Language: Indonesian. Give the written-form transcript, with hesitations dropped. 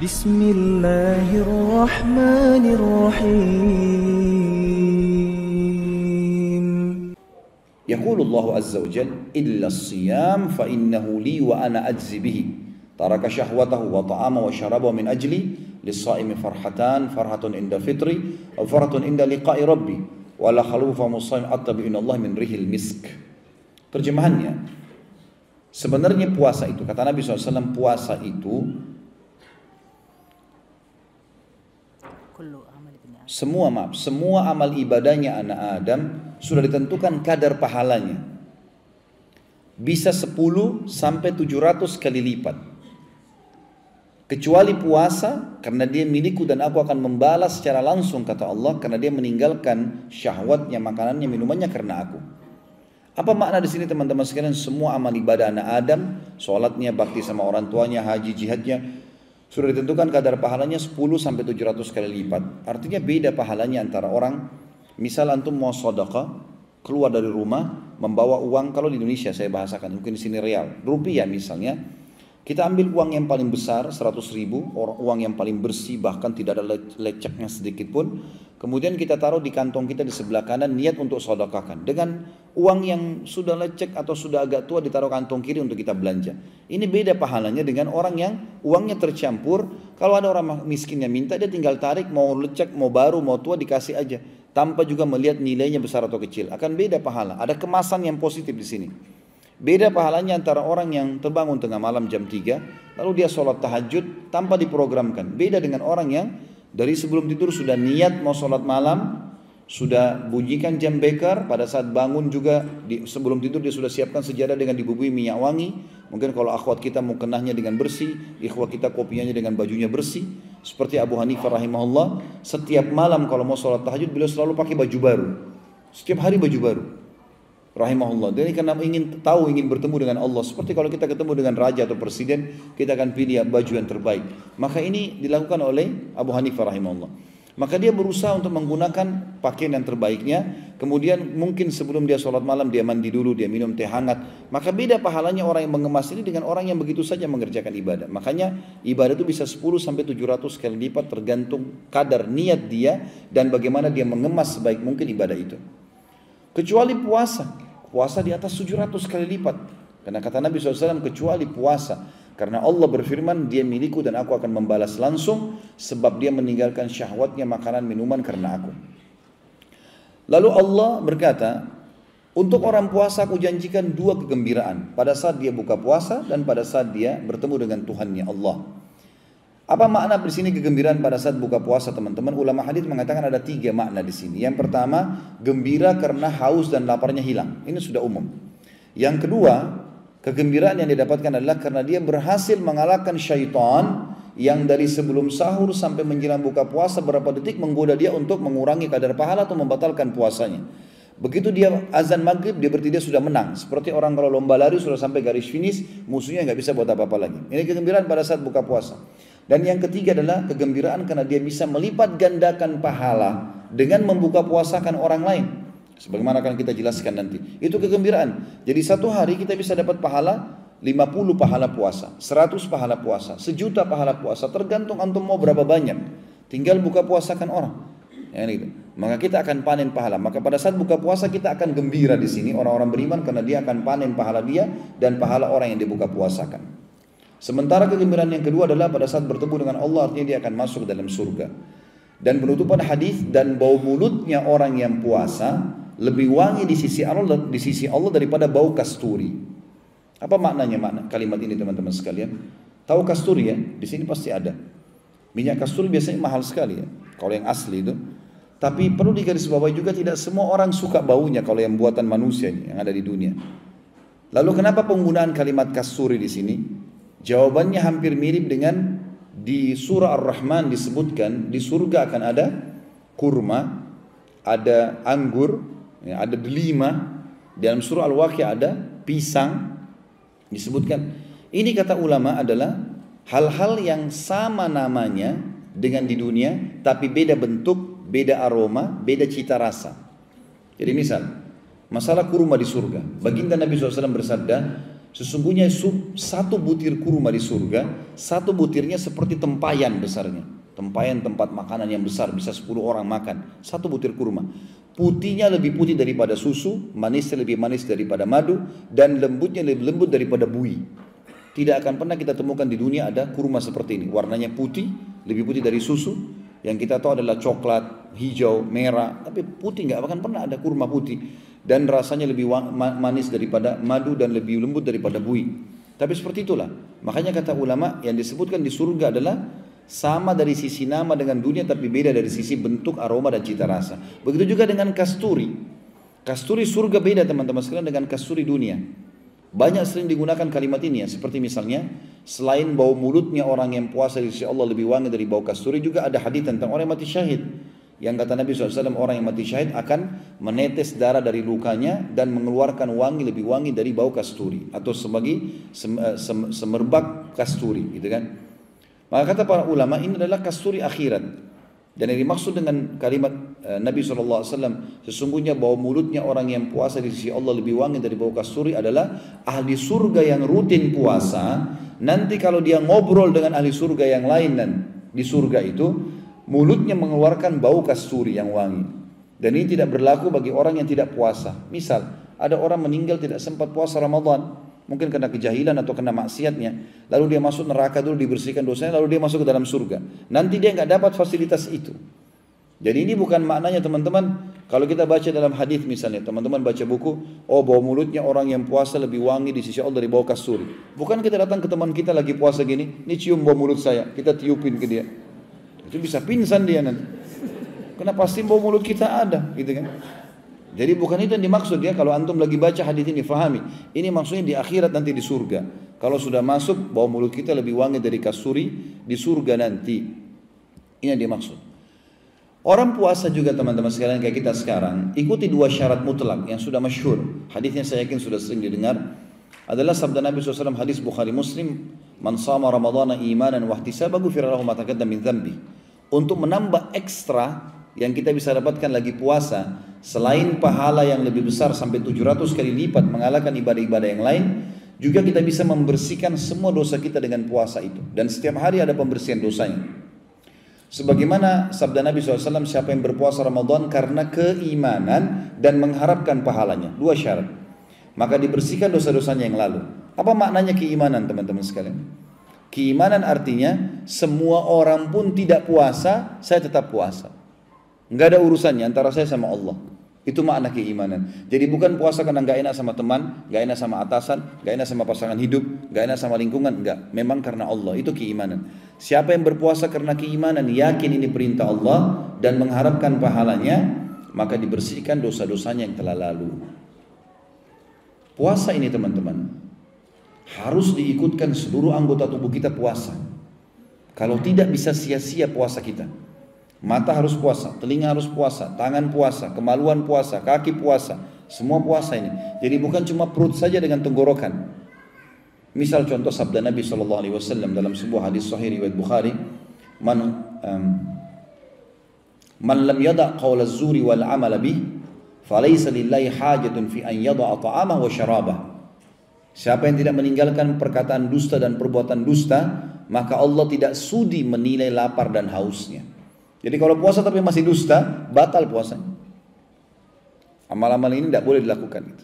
بسم الله الرحمن الرحيم. يقول الله عز وجل إلا الصيام فإنه لي وأنا أجزي به ترك شهوته وطعامه وشرابه من أجلي للصائم فرحتان فرحة عند فطري وفرحة عند لقاء ربي ولا خلوف مصائم أطلب إن الله من ريح المسك. Terjemahannya, sebenarnya puasa itu, kata Nabi SAW, puasa itu semua amal ibadahnya anak Adam sudah ditentukan kadar pahalanya. Bisa 10 sampai 700 kali lipat. Kecuali puasa, karena dia milikku dan aku akan membalas secara langsung, kata Allah, karena dia meninggalkan syahwatnya, makanannya, minumannya karena aku. Apa makna di sini teman-teman sekalian? Semua amal ibadah anak Adam, sholatnya, bakti sama orang tuanya, haji, jihadnya, sudah ditentukan kadar pahalanya 10 sampai 700 kali lipat. Artinya beda pahalanya antara orang, misal antum mau sedekah, keluar dari rumah, membawa uang, kalau di Indonesia saya bahasakan, mungkin di sini real, rupiah misalnya, kita ambil uang yang paling besar, 100.000, uang yang paling bersih, bahkan tidak ada leceknya sedikit pun. Kemudian kita taruh di kantong kita di sebelah kanan, niat untuk sedekahkan. Dengan uang yang sudah lecek atau sudah agak tua ditaruh kantong kiri untuk kita belanja. Ini beda pahalanya dengan orang yang uangnya tercampur. Kalau ada orang miskin yang minta, dia tinggal tarik, mau lecek, mau baru, mau tua, dikasih aja. Tanpa juga melihat nilainya besar atau kecil. Akan beda pahala. Ada kemasan yang positif di sini. Beda pahalanya antara orang yang terbangun tengah malam jam 3, lalu dia sholat tahajud tanpa diprogramkan. Beda dengan orang yang dari sebelum tidur sudah niat mau sholat malam, sudah bunyikan jam beker, pada saat bangun juga sebelum tidur dia sudah siapkan sejadah dengan dibubuhi minyak wangi. Mungkin kalau akhwat kita mau kenahnya dengan bersih, ikhwat kita kopiahnya dengan bajunya bersih. Seperti Abu Hanifah rahimahullah, setiap malam kalau mau sholat tahajud beliau selalu pakai baju baru. Setiap hari baju baru. Rahimahullah. Jadi karena ingin bertemu dengan Allah. Seperti kalau kita ketemu dengan raja atau presiden, kita akan pilih baju yang terbaik. Maka ini dilakukan oleh Abu Hanifah rahimahullah. Maka dia berusaha untuk menggunakan pakaian yang terbaiknya. Kemudian mungkin sebelum dia sholat malam, dia mandi dulu, dia minum teh hangat. Maka beda pahalanya orang yang mengemas ini dengan orang yang begitu saja mengerjakan ibadah. Makanya ibadah itu bisa 10 sampai 700 kali lipat tergantung kadar niat dia dan bagaimana dia mengemas sebaik mungkin ibadah itu. Kecuali puasa di atas 700 kali lipat. Karena kata Nabi SAW, kecuali puasa. Karena Allah berfirman, dia milikku dan aku akan membalas langsung, sebab dia meninggalkan syahwatnya makanan minuman karena aku. Lalu Allah berkata, untuk orang puasa aku janjikan 2 kegembiraan. Pada saat dia buka puasa dan pada saat dia bertemu dengan Tuhannya Allah. Apa makna di sini kegembiraan pada saat buka puasa, teman-teman? Ulama hadis mengatakan ada 3 makna di sini. Yang pertama, gembira karena haus dan laparnya hilang. Ini sudah umum. Yang kedua, kegembiraan yang didapatkan adalah karena dia berhasil mengalahkan syaitan yang dari sebelum sahur sampai menjelang buka puasa berapa detik menggoda dia untuk mengurangi kadar pahala atau membatalkan puasanya. Begitu dia azan maghrib, dia berarti dia sudah menang. Seperti orang kalau lomba lari sudah sampai garis finish, musuhnya nggak bisa buat apa-apa lagi. Ini kegembiraan pada saat buka puasa. Dan yang ketiga adalah kegembiraan karena dia bisa melipat gandakan pahala dengan membuka puasakan orang lain. Sebagaimana akan kita jelaskan nanti. Itu kegembiraan. Jadi satu hari kita bisa dapat pahala 50 pahala puasa, 100 pahala puasa, 1.000.000 pahala puasa. Tergantung antum mau berapa banyak. Tinggal buka puasakan orang. Ya, gitu. Maka kita akan panen pahala. Maka pada saat buka puasa kita akan gembira di sini orang-orang beriman karena dia akan panen pahala dia dan pahala orang yang dibuka puasakan. Sementara kegembiraan yang kedua adalah pada saat bertemu dengan Allah, artinya dia akan masuk dalam surga. Dan penutupan hadis, dan bau mulutnya orang yang puasa lebih wangi di sisi Allah daripada bau kasturi. Apa maknanya kalimat ini teman-teman sekalian? Tahu kasturi ya? Di sini pasti ada. Minyak kasturi biasanya mahal sekali ya, kalau yang asli itu. Tapi perlu digarisbawahi juga tidak semua orang suka baunya kalau yang buatan manusia yang ada di dunia. Lalu kenapa penggunaan kalimat kasturi di sini? Jawabannya hampir mirip dengan di surah Ar-Rahman disebutkan di surga akan ada kurma, ada anggur, ya, ada delima. Dalam surah Al-Waqiah ada pisang disebutkan. Ini kata ulama adalah hal-hal yang sama namanya dengan di dunia, tapi beda bentuk, beda aroma, beda cita rasa. Jadi misal masalah kurma di surga, baginda Nabi SAW bersabda, Sesungguhnya satu butir kurma di surga, satu butirnya seperti tempayan besarnya. Tempayan tempat makanan yang besar, bisa 10 orang makan. Satu butir kurma. Putihnya lebih putih daripada susu, manisnya lebih manis daripada madu, dan lembutnya lebih lembut daripada bui. Tidak akan pernah kita temukan di dunia ada kurma seperti ini. Warnanya putih, lebih putih dari susu. Yang kita tahu adalah coklat, hijau, merah. Tapi putih nggak akan pernah ada kurma putih. Dan rasanya lebih manis daripada madu dan lebih lembut daripada bui. Tapi seperti itulah. Makanya kata ulama yang disebutkan di surga adalah sama dari sisi nama dengan dunia, tapi beda dari sisi bentuk, aroma dan cita rasa. Begitu juga dengan kasturi. Kasturi surga beda teman-teman sekalian dengan kasturi dunia. Banyak sering digunakan kalimat ini ya, seperti misalnya selain bau mulutnya orang yang puasa di sisi Allah lebih wangi dari bau kasturi, juga ada hadis tentang orang yang mati syahid. Yang kata Nabi SAW, orang yang mati syahid akan menetes darah dari lukanya dan mengeluarkan wangi lebih wangi dari bau kasturi atau sebagai semerbak kasturi, gitu kan? Maka kata para ulama ini adalah kasturi akhirat. Dan yang dimaksud dengan kalimat Nabi SAW, sesungguhnya bau mulutnya orang yang puasa di sisi Allah lebih wangi dari bau kasturi adalah ahli surga yang rutin puasa. Nanti kalau dia ngobrol dengan ahli surga yang lain dan di surga itu, mulutnya mengeluarkan bau kasturi yang wangi. Dan ini tidak berlaku bagi orang yang tidak puasa. Misal, ada orang meninggal tidak sempat puasa Ramadan, mungkin karena kejahilan atau kena maksiatnya, lalu dia masuk neraka dulu, dibersihkan dosanya, lalu dia masuk ke dalam surga. Nanti dia nggak dapat fasilitas itu. Jadi ini bukan maknanya teman-teman, kalau kita baca dalam hadis misalnya, teman-teman baca buku, oh bau mulutnya orang yang puasa lebih wangi di sisi Allah dari bau kasturi. Bukan kita datang ke teman kita lagi puasa gini, ini cium bau mulut saya, kita tiupin ke dia. Itu bisa pingsan dia nanti. Karena pasti bau mulut kita ada, gitu kan? Jadi bukan itu yang dimaksud ya. Kalau antum lagi baca hadis ini, fahami. Ini maksudnya di akhirat nanti di surga. Kalau sudah masuk, bau mulut kita lebih wangi dari kasturi di surga nanti. Ini yang dimaksud. Orang puasa juga teman-teman sekalian kayak kita sekarang, ikuti 2 syarat mutlak yang sudah masyhur. Hadisnya saya yakin sudah sering didengar. Adalah sabda Nabi SAW, hadis Bukhari Muslim, man sama Ramadana imanan wa ihtisaban ghufira lahu ma taqaddama min dhanbi. Untuk menambah ekstra yang kita bisa dapatkan lagi puasa, selain pahala yang lebih besar sampai 700 kali lipat mengalahkan ibadah-ibadah yang lain, juga kita bisa membersihkan semua dosa kita dengan puasa itu. Dan setiap hari ada pembersihan dosanya. Sebagaimana sabda Nabi SAW, siapa yang berpuasa Ramadan karena keimanan dan mengharapkan pahalanya, 2 syarat, maka dibersihkan dosa-dosanya yang lalu. Apa maknanya keimanan teman-teman sekalian? Keimanan artinya semua orang pun tidak puasa, saya tetap puasa. Enggak ada urusannya antara saya sama Allah. Itu makna keimanan. Jadi bukan puasa karena enggak enak sama teman, enggak enak sama atasan, enggak enak sama pasangan hidup, enggak enak sama lingkungan, enggak. Memang karena Allah, itu keimanan. Siapa yang berpuasa karena keimanan, yakin ini perintah Allah dan mengharapkan pahalanya, maka dibersihkan dosa-dosanya yang telah lalu. Puasa ini teman-teman, harus diikutkan seluruh anggota tubuh kita puasa. Kalau tidak bisa sia-sia puasa kita. Mata harus puasa, telinga harus puasa, tangan puasa, kemaluan puasa, kaki puasa, semua puasa ini. Jadi bukan cuma perut saja dengan tenggorokan. Misal contoh sabda Nabi SAW dalam sebuah hadis sahih riwayat Bukhari, man lam yada' qawl az-zuri wal 'amala bih, falaysa lillahi hajatun fi an yada'a ta'amahu wa syarabah. Siapa yang tidak meninggalkan perkataan dusta dan perbuatan dusta, maka Allah tidak sudi menilai lapar dan hausnya. Jadi kalau puasa tapi masih dusta, batal puasanya. Amal-amal ini tidak boleh dilakukan.